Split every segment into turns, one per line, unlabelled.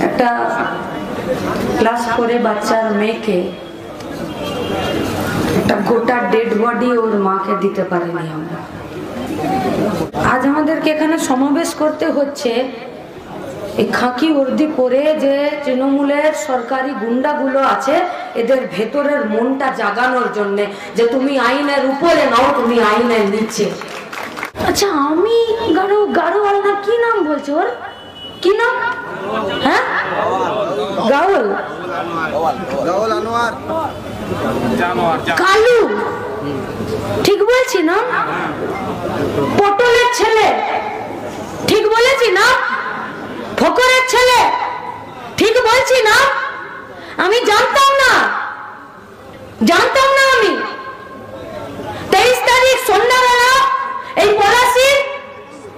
একটা ক্লাস 4 বাচ্চার মেয়েকে একটা গোটা ডেড বডি ওর মাকে দিতে পারিনি আমরা। আজ আমাদেরকে এখানে সমাবেশ করতে হচ্ছে এই খাকি বর্দি পরে যে তৃণমূলের সরকারি গুন্ডাগুলো আছে এদের ভেতরের মনটা জাগানোর জন্য যে তুমি আইনের উপরে নাও, তুমি আইনের নিচে। আচ্ছা আমি গাড়োয়াল না কি নাম বলছো ওর? কি নাম? হ্যাঁ, গাওল আনোয়ার কালু, ঠিক বলছি না? পটলের ছেলে, ঠিক বলেছি না? ফকরের ছেলে, ঠিক বলছি না? আমি জানতাম না আমি 23 তারিখ সন্ধ্যাবেলা এই পলাশীর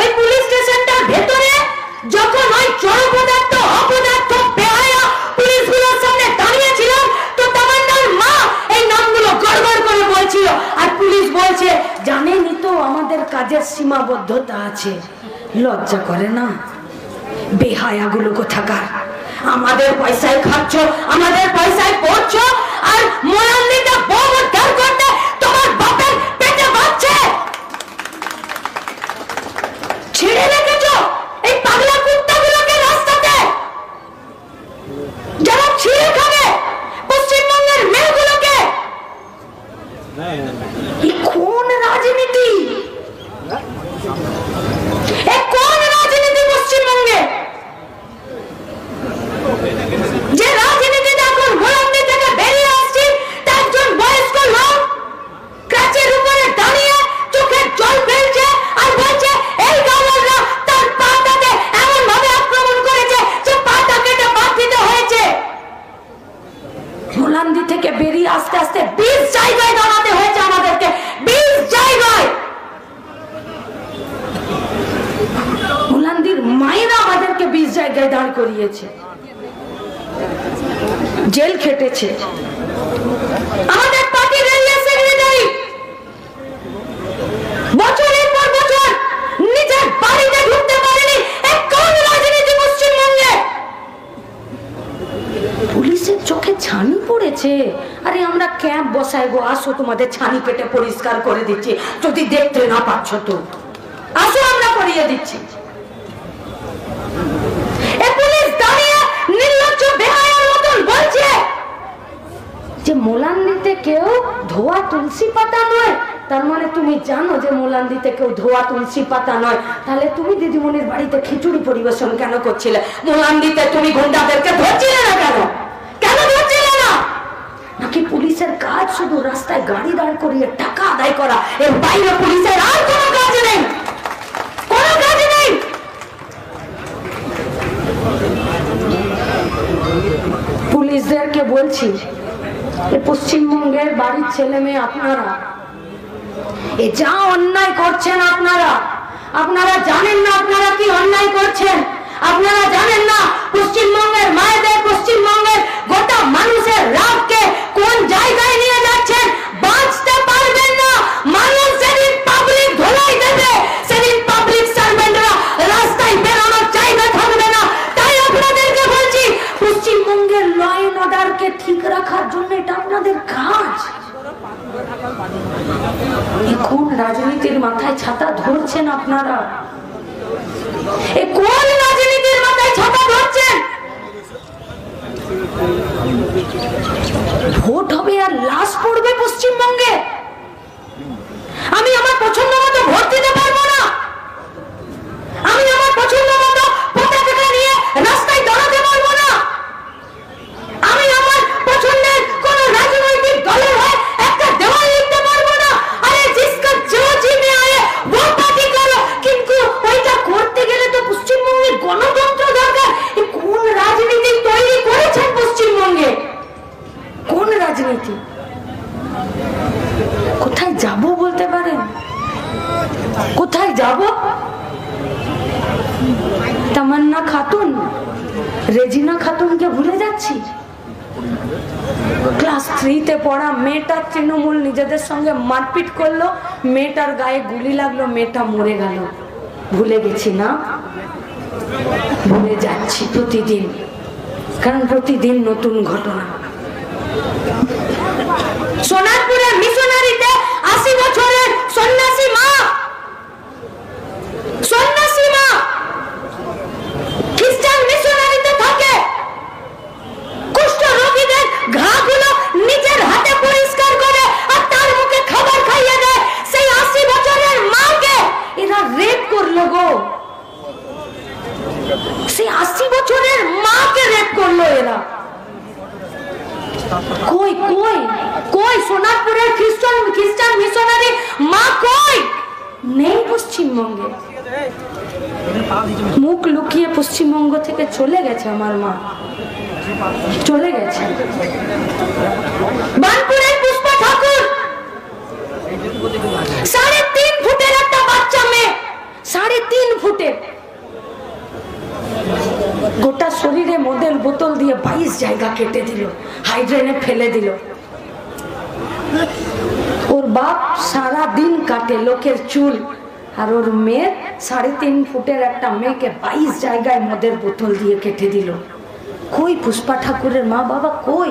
ওই পুলিশ স্টেশনটার ভেতরে যখন ওই চোর পদার্থ অপদার্থ বেহায়া পুলিশগুলোর সামনে দাঁড়িয়েছিলাম তো তামান্নার মা এই নামগুলো গড়গড় করে বলছিল আর পুলিশ বলছে জানেনই তো আমাদের কাজের সীমাবদ্ধতা আছে। লজ্জা করে না? বেহায়াগুলো কোথাকার, আমাদের পয়সায় খাচ্ছ, আমাদের পয়সায় পড়ছো আর মোলান্দিটা বউ উদ্ধার করতে তোমার বাপের পেটে বাঁচছে। ছেড়ে রেখেছো এই পাগলা কুত্তাগুলোকে রাস্তাতে যারা ছিঁড়ে খাবে পশ্চিমবঙ্গের মেয়েগুলোকে। কোন রাজনীতি? কোন রাজনীতি পশ্চিমবঙ্গে? যে রাজনীতি এখন মোলান্দি থেকে বেরিয়ে আসছে একজন বয়স্ক লোক গাছের উপরে দাঁড়িয়ে চোখের জল ফেলছে আর বলছে এই গাওয়ালরা তার পাটাকে এমন ভাবে আক্রমণ করেছে যে পাটা কেটে বাদ দিতে হয়েছে। মোলান্দি থেকে বেরিয়ে আস্তে আস্তে 20 জায়গায় দাঁড়াতে হয়েছে আমাদেরকে, 20 জায়গায়। মোলান্দির মায়েরা আমাদেরকে 20 জায়গায় দাঁড় করিয়েছে, জেল খেটেছে। আমাদের পার্টির রেলিয়া সেক্রেটারি বছরের পর বছর নিজের বাড়িতে ঢুকতে পারেনি। কোন রাজনীতি পশ্চিমবঙ্গে? পুলিশের চোখে ছানি পড়েছে। আরে আমরা ক্যাম্প বসাই গো, আসো তোমাদের ছানি কেটে পরিষ্কার করে দিচ্ছি, যদি দেখতে না পাচ্ছ তো আসো আমরা করিয়ে দিচ্ছি। যে মোলান্দিতে কেউ ধোয়া তুলসী পাতা নয়, তার মানে তুমি জানো যে মোলান্দিতে কেউ ধোয়া তুলসী পাতা নয়। তাহলে তুমি দিদিমণির বাড়িতে খিচুড়ি পরিবেশন কেন করছিলে? মোলান্দিতে তুমি গুন্ডাদেরকে ধরছিলে না কেন? কেন ধরছিলে না? নাকি পুলিশের কাজ শুধু রাস্তায় গাড়ি দাঁড় করিয়ে টাকা আদায় করা, এর বাইরে পুলিশের আর কোনো কাজ নেই? কোনো কাজ নেই। পুলিশদেরকে বলছি পশ্চিমবঙ্গের বাড়ির ছেলে মেয়ে আপনারা যা অন্যায় করছেন আপনারা জানেন না আপনারা কি অন্যায় করছেন? আপনারা জানেন না পশ্চিমবঙ্গের মায়েদের, পশ্চিমবঙ্গের গোটা মানুষের রাগকে কোন জায়গায় নিয়ে যাচ্ছেন? বাঁচতে পারবেন না। মানুষ সেদিন পাবলিক ধোলাই দেবে, সেদিন পাবলিক সার্ভেন্টরা রাস্তায় বেরোনোর জায়গা থাকবে না। তাই আপনাদেরকে বলছি পশ্চিমবঙ্গের ল এন্ড অর্ডারকে ঠিক রাখার জন্য এটা আপনাদের কাজ। কোন রাজনীতির মাথায় ছাতা ধরছেন আপনারা? কোন রাজনীতির মাথায় ছাতা ধরছেন? ভোট হবে আর লাশ পড়বে পশ্চিমবঙ্গে। আমি আমার পছন্দ মতো ভোট দিতে পারবো না। আমি আমার পছন্দ মতো পতাকা নিয়ে রাস্তায় দাঁড়াতে পারবো না। আমি আমার পছন্দের কোন রাজনৈতিক দলের হয়ে একটা দেওয়াল লিখতে পারবো না। আরে জিসকা जो जीने आए वो पार्टी करो, কিন্তু ওইটা করতে গেলে তো পশ্চিমবঙ্গে গণতন্ত্র দরকার। কোন রাজনীতি তৈরি করেছেন পশ্চিমবঙ্গে? কোন রাজনীতি? কোথায় যাব বলতে পারেন? কোথায় যাব? তামান্না খাতুন, রেজিনা খাতুনকে ভুলে যাচ্ছি। ক্লাস 3-তে পড়া মেয়েটা তৃণমূল নিজেদের সঙ্গে মারপিট করলো, মেয়েটার গায়ে গুলি লাগলো, মেয়েটা মরে গেল। ভুলে গেছি না? ভুলে যাচ্ছি প্রতিদিন, কারণ প্রতিদিন নতুন ঘটনা। সোনারপুরের মিশনারিতে 80 বছরের সন্ন্যাসী মা খ্রিস্টান মিশনারিতে থাকে, কুষ্ঠ রোগীদের ঘাগুলো নিজের হাতে পরিষ্কার করে আর তার মুখে খাবার খাইয়ে দেয়। সেই 80 বছরের মাকে এরা রেপ করলো গো, সেই 80 বছরের মাকে রেপ করলো এরা। কই কই কই সোনারপুরের খ্রিস্টান মিশনারি মা কই? নেই পশ্চিমবঙ্গে, মুখ লুকিয়ে পশ্চিমবঙ্গ থেকে চলে গেছে আমার মা, চলে গেছে। বানপুরের পুষ্পা ঠাকুর 3.5 ফুটের একটা বাচ্চা মেয়ে, 3.5 ফুটের, গোটা শরীরে মদের বোতল দিয়ে 22 জায়গা কেটে দিল, হাইড্রেনে ফেলে দিল। ওর বাপ সারা দিন কাটে লোকের চুল, আর ওর মেয়ে 3.5 ফুটের একটা মেয়েকে 22 জায়গায় মদের বোতল দিয়ে কেটে দিল। কই পুষ্পা ঠাকুরের মা বাবা কই?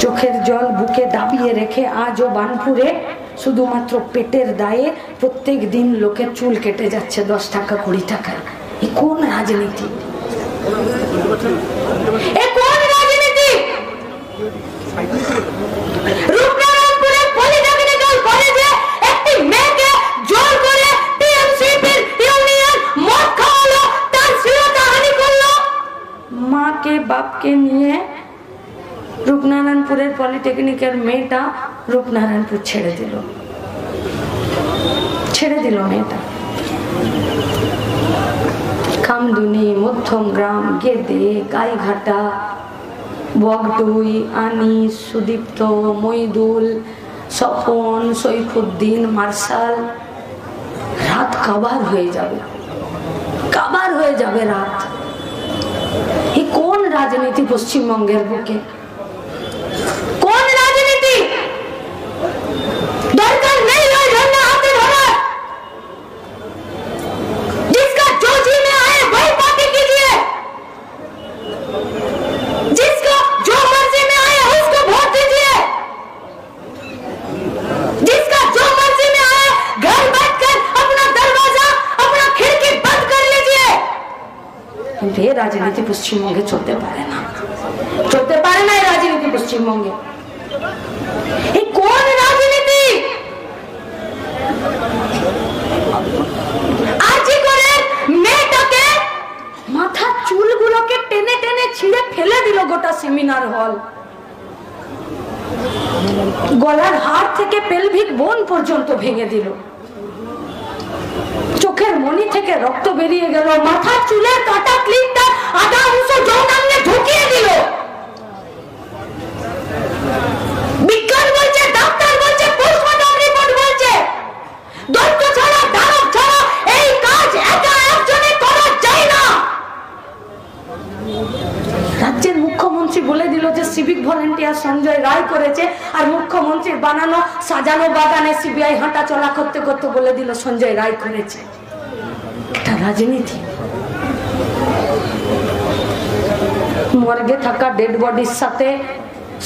চোখের জল বুকে দাবিয়ে রেখে আজও বানপুরে শুধুমাত্র পেটের দায়ে প্রত্যেক দিন লোকের চুল কেটে যাচ্ছে 10 টাকা 20 টাকা। এ কোন রাজনীতি? এ কোন রাজনীতি? রূপনারায়ণপুরের পলিটেকনিক্যাল কলেজে একটি মেয়েকে জোর করে টিএমসিপির ইউনিয়ন মদ খাওয়ালো, তার শ্লীলতাহানি করলো। মাকে বাপকে নিয়ে রূপনারায়ণপুরের পলিটেকনিকের মেয়েটা রূপনারায়ণপুর ছেড়ে দিল মেয়েটা। খামদুনি, মধ্যমগ্রাম, গেদে, গাইঘাটা, বগডুই, আনিস, সুদীপ্ত, মইদুল, স্বপন, সৈফুদ্দিন, মার্শাল, রাত কাবার হয়ে যাবে রাত। এই কোন রাজনীতি পশ্চিমবঙ্গের বুকে? কোন রাজনীতি? দরকার নেই ওই ঝন্ডা হাতে ধরা। जिसका जो जी में आए वही पार्टी कीजिए, जिसका जो मर्जी में आए उसको वोट दीजिए, जिसका जो मर्जी में आए घर बैठकर अपना दरवाजा अपना खिड़की बंद कर लीजिए। ये राजनीति পশ্চিমবঙ্গে চলতে পারে না এই রাজনীতি পশ্চিমবঙ্গে। এই কোন রাজনীতি? আজি করে মেয়েটাকে মাথার চুলগুলোকে টেনে টেনে ছিঁড়ে ফেলে দিল গোটা সেমিনার হল। গলার হাড় থেকে পেলভিক বোন পর্যন্ত ভেঙে দিল, চোখের মনি থেকে রক্ত বেরিয়ে গেল, মাথার চুলের কাটা ক্লিপটা আধা অংশ যৌনাঙ্গে ঢুকিয়ে দিল। বিজ্ঞান বলছে, ডাক্তার বলছে, পোস্টমর্টম রিপোর্ট বলছে, দৈত্য ছাড়া দানব ছাড়া এই কাজ একা একজনে করা যায় না। রাজ্যের মুখ্যমন্ত্রী বলে দিল যে সিভিক ভলেন্টিয়ার সঞ্জয় রায় করেছে, আর মুখ্যমন্ত্রীর বানানো সাজানো বাগানে সিবিআই হাঁটা চলা করতে করতে বলে দিল সঞ্জয় রায় করেছে। এটা রাজনীতি। মর্গে থাকা ডেড বডির সাথে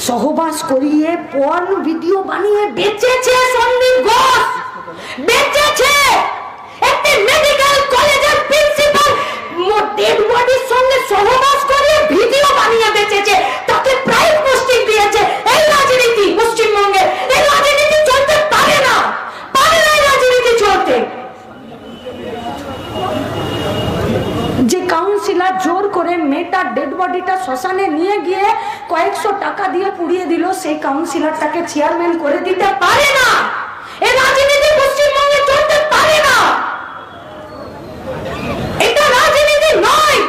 সহবাস করিয়ে পর্ন ভিডিও বানিয়ে বেচেছে সন্দীপ ঘোষ, বেচেছে। একটি মেডিকেল কলেজের প্রিন্সিপাল ডেড বডির সঙ্গে সহবাস করিয়ে ভিডিও বানিয়ে বেচেছে, তাকে প্রাইজ পোস্টিং দিয়েছে। এই রাজনীতি পশ্চিমবঙ্গে, এই রাজনীতি চলতে পারে না এই রাজনীতি চলতে। যে কাউন্সিলর জোর করে মেয়েটার ডেড বডিটা শ্মশানে নিয়ে গিয়ে কয়েকশো টাকা দিয়ে পুড়িয়ে দিল, সেই কাউন্সিলরটাকে চেয়ারম্যান করে দিতে পারে না। এই রাজনীতি পশ্চিমবঙ্গে চলতে পারে না। এটা রাজনীতি নয়,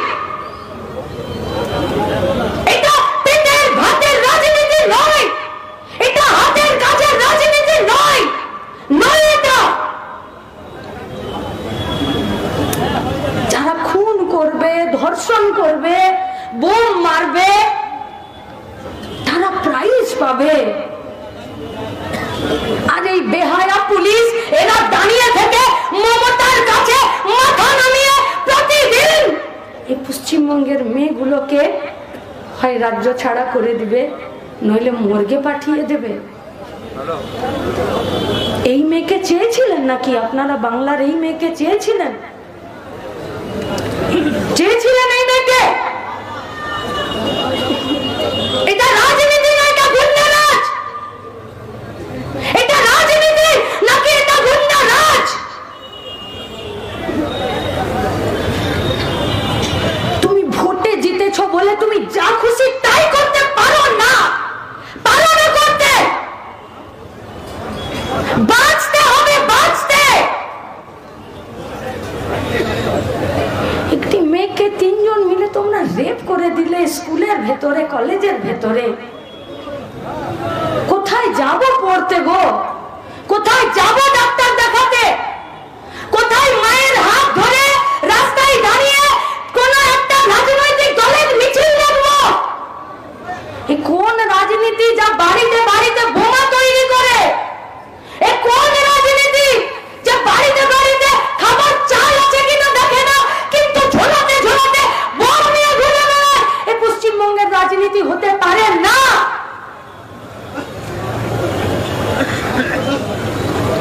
এটা পেটের ভাতের রাজনীতি নয়, এটা হাতের কাজের রাজনীতি নয় এটা। যারা খুন করবে, ধর্ষণ করবে, বোম মারবে, তারা প্রাইজ পাবে। আর এই বেহায়া পুলিশ এরা দাঁড়িয়ে থেকে মমতার কাছে পশ্চিমবঙ্গের মেয়েগুলোকে হয় রাজ্য ছাড়া করে দিবে, নইলে মর্গে পাঠিয়ে দেবে। এই মেয়েকে চেয়েছিলেন নাকি আপনারা? বাংলার এই মেয়েকে চেয়েছিলেন? চেয়েছিলেন এই মেয়েকে? এটা রাজনীতি না, এটা গুন্ডারাজ। এটা রাজনীতি নাকি এটা গুন্ডারাজ? তুমি ভোটে জিতেছো বলে তুমি যা খুশি তাই করতে পারো না, পারো না করতে। বাঁচতে হবে, বাঁচতে। একটি মেয়েকে 3 জন মিলে তোমরা রেপ করে দিলে স্কুলের ভেতরে, কলেজের ভেতরে। কোথায় যাব পড়তে গো? কোথায় যাব ডাক্তার দেখাতে? কোথায় মায়ের হাত ধরে রাস্তায় দাঁড়িয়ে কোন একটা রাজনৈতিক দলের মিছিল দেখবো? এই কোন রাজনীতি যা বাড়িতে বাড়িতে বোমা তৈরি করে? এ কোন রাজনীতি যে বাড়িতে বাড়িতে খাবার চাল আছে কিনা দেখে না, কিন্তু ঝোলাতে ঝোলাতে বোম নিয়ে ঘুরে বেড়ায়? এ পশ্চিমবঙ্গের রাজনীতি হতে পারে না।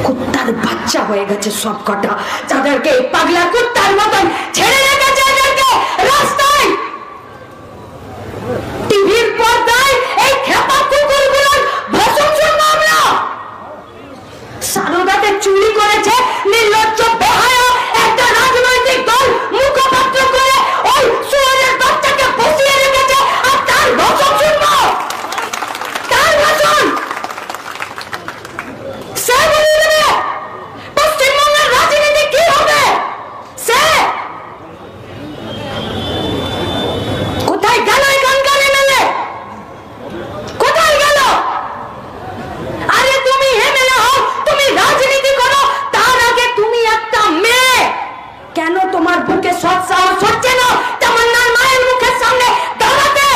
কুত্তার বাচ্চা হয়ে গেছে সব কটা, যাদেরকে পাগলা কুত্তার মতন ছেড়ে রেখেছে এদেরকে রাস্তায়, টিভির পর্দায়। এই খেপা কুকুরগুলোর ভাষণ শুনবো আমরা। সারদাতে চুরি করেছে নির্লজ্জ বেহায়া একটা রাজনৈতিক দল মুখপাত্র করে ওই শুয়োরের বাচ্চাকে বসিয়ে রেখেছে, আর তার ভাষণ শুনবো? তার ভাষণ সে বলে দেবে পশ্চিমবঙ্গের রাজনীতি কি হবে। সে কোথায় গেল? এখানকার এমএলএ কোথায় গেল? আরে তুমি এমএলএ হও, তুমি রাজনীতি করো, তার আগে তুমি একটা মেয়ে। কেন তোমার বুকে সৎ সাহস হচ্ছে না তামান্নার মায়ের মুখের সামনে দাঁড়াতে?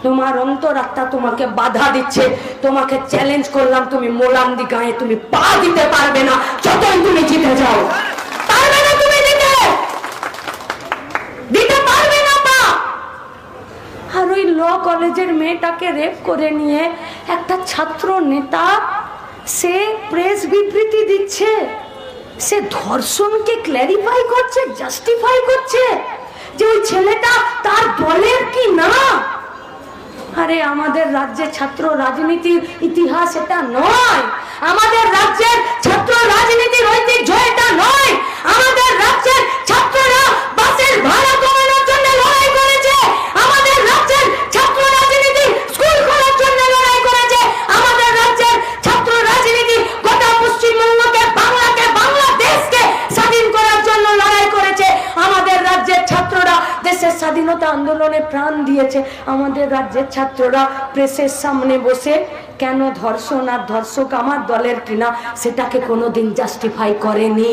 তোমার অন্তরাত্মা তোমাকে বাধা দিচ্ছে। তোমাকে চ্যালেঞ্জ করলাম, তুমি মোলান্দি গায়ে তুমি পা দিতে পারবে না, যতই তুমি জিতে যাও। পারবে না, তুমি দিতে পারবে না পা। আর ওই ল কলেজের মেয়েটাকে রেপ করে নিয়ে একটা ছাত্র নেতা সে প্রেস বিবৃতি দিচ্ছে, সে ধর্ষণকে ক্ল্যারিফাই করছে, জাস্টিফাই করছে যে ওই ছেলেটা তার দলের কি না। আরে আমাদের রাজ্যে ছাত্র রাজনীতির ইতিহাস এটা নয়, আমাদের রাজ্যের ছাত্র রাজনীতির ঐতিহ্য এটা নয়। আমাদের রাজ্যের ছাত্ররা বাসের ভাড়া কমানোর জন্য লড়াই করেছে, আমাদের রাজ্যের ছাত্র রাজনীতি স্কুল খোলার জন্য লড়াই করেছে, আমাদের রাজ্যের ছাত্র রাজনীতি গোটা পশ্চিমবঙ্গকে, বাংলাকে, বাংলাদেশকে স্বাধীন করার জন্য লড়াই করেছে। আমাদের রাজ্যের ছাত্ররা দেশের স্বাধীনতা আন্দোলনে প্রাণ দিয়েছে। আমাদের রাজ্যের ছাত্ররা প্রেসের সামনে বসে কেন ধর্ষণ আর ধর্ষক আমার দলের কিনা সেটাকে কোনোদিন জাস্টিফাই করেনি।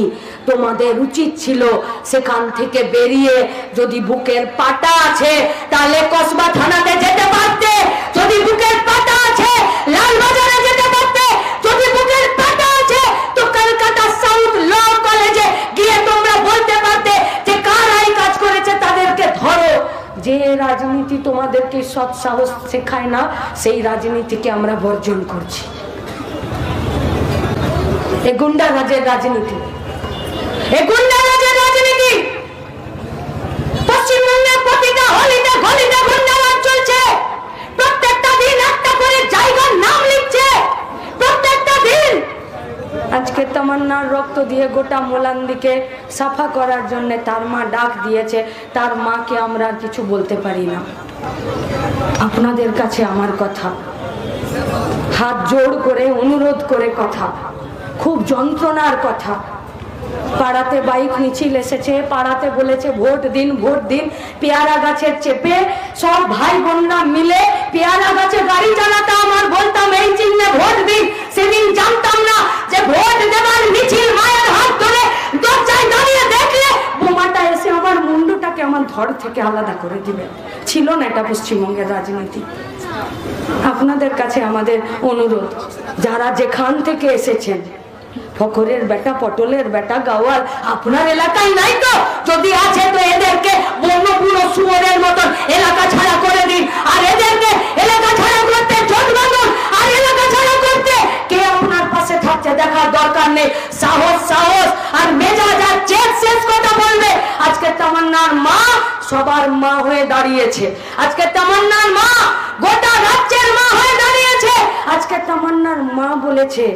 তোমাদের উচিত ছিল সেখান থেকে বেরিয়ে, যদি বুকের পাটা আছে তাহলে কসবা থানাতে যেতে পারতে, যদি বুকের পাটা আছে লালবাজারে যেতে পারতে, যদি বুকের পাটা আছে তো কলকাতা সাউথ ল কলেজে গিয়ে তোমরা বলতে পারতে যে কারাই কাজ করেছে তাদেরকে ধরো। যে রাজনীতি তোমাদেরকে সৎ সাহস শেখায় না, সেই রাজনীতিকে আমরা বর্জন করছি। এ গুন্ডা রাজের রাজনীতি, এ গুন্ডা রাজের রাজনীতি। পশ্চিমবঙ্গে প্রতিটা হলিতে গলিতে গুন্ডা রাজ চলছে। প্রত্যেকটা দিন একটা করে জায়গার নাম লিখছে, প্রত্যেকটা দিন। আজকে তামান্নার রক্ত দিয়ে গোটা মোলান্দিকে সাফা করার জন্য তার মা ডাক দিয়েছে। তার মাকে আমরা আর কিছু বলতে পারি না। আপনাদের কাছে আমার কথা, হাত জোড় করে অনুরোধ করে কথা, খুব যন্ত্রণার কথা। পাড়াতে বাইক মিছিল এসেছে, পাড়াতে বলেছে ভোট দিন, ভোট দিন। পেয়ারা গাছের চেপে সব ভাই বোনরা মিলে পেয়ারা গাছে গাড়ি চালাতাম আর বলতাম এই চিহ্নে ভোট দিন। সেদিন জানতাম না যে ভোট দেবার মিছিল মায়ের হাত ধরে দরজায় দাঁড়িয়ে দেখলে বোমাটা এসে আমার মুন্ডুটাকে আমার ধর থেকে আলাদা করে দিবে। ছিল না এটা পশ্চিমবঙ্গের রাজনীতি। আপনাদের কাছে আমাদের অনুরোধ, যারা যেখান থেকে এসেছেন, ফকরের বেটা, পটলের বেটা, গাওয়াল আপনার এলাকায় নাই তো? যদি আছে তো এদেরকে বন্য পুরো সবার মা হয়ে দাঁড়িয়েছে। আজকে তামান্নার মা গোটা রাজ্যের মা হয়ে দাঁড়িয়েছে। আজকে তামান্নার মা বলেছে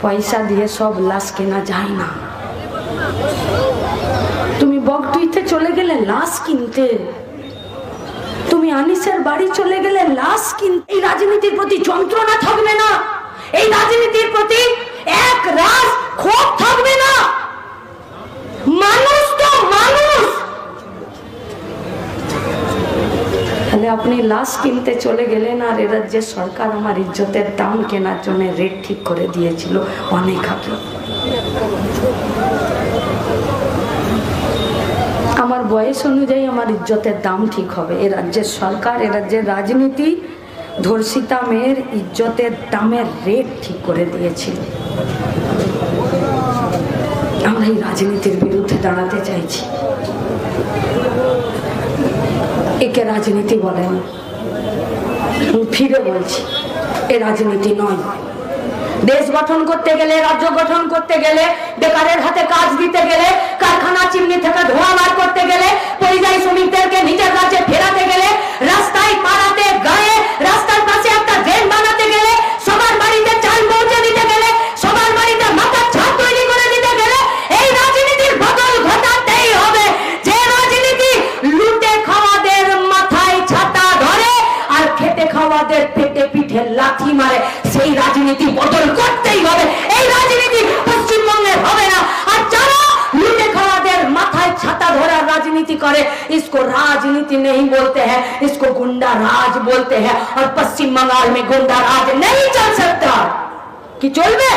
পয়সা দিয়ে সব লাশ কেনা যায় না। তুমি বগটুইতে চলে গেলে লাশ কিনতে, তুমি আনিসের বাড়ি চলে গেলে লাশ কিনতে। এই রাজনীতির প্রতি যন্ত্রণা থাকবে না, এই রাজনীতির প্রতি এক রাস ক্ষোভ থাকবে না। মানুষ তো মানুষ। তাহলে আপনি লাশ কিনতে চলে গেলেন, আর এ রাজ্যের সরকার আমার ইজ্জতের দাম কেনার জন্য রেট ঠিক করে দিয়েছিল অনেক আগে। আমার বয়স অনুযায়ী আমার ইজ্জতের দাম ঠিক হবে। এ রাজ্যের সরকার, এ রাজ্যের রাজনীতি ধর্ষিতা মেয়ের ইজ্জতের দামের রেট ঠিক করে দিয়েছিল। আমরা এই রাজনীতির বিরুদ্ধে দাঁড়াতে চাইছি। একে রাজনীতি বলেন, ফিরে বলছি এ রাজনীতি নয়। দেশ গঠন করতে গেলে, রাজ্য গঠন করতে গেলে, বেকারের হাতে কাজ দিতে গেলে, কারখানা চিমনি থেকে ধোঁয়া বার করতে গেলে, পরিযায়ী শ্রমিকদেরকে নিজের কাছে ফেরাতে গেলে, রাস্তায় পাড়াতে গায়ে রাস্তার পাশে একটা ড্রেন বানাতে গেলে, সবার বাড়িতে চাল পৌঁছে দিতে গেলে, সবার বাড়িতে মাথার ছাদ তৈরি করে দিতে গেলে এই রাজনীতির বদল ঘটাতেই হবে। যে রাজনীতি লুটে খাওয়াদের মাথায় ছাতা ধরে আর খেটে খাওয়াদের পেটে পিঠে লাথি মারে, সেই রাজনীতি বদল করতেই হবে। এই রাজনীতি পশ্চিমবঙ্গের হবে না। আর যারা লুটে খাওয়াদের মাথায় ছাতা ধরার রাজনীতি করে, इसको राजनीति नहीं बोलते हैं, इसको गुंडा राज बोलते हैं। और पश्चिम बंगाल में गुंडा राज नहीं चल सकता। कि चलবে?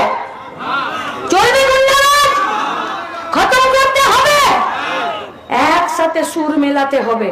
चलবে गुंडा राज? खत्म करते হবে, একসাথে সুর মেলাতে হবে।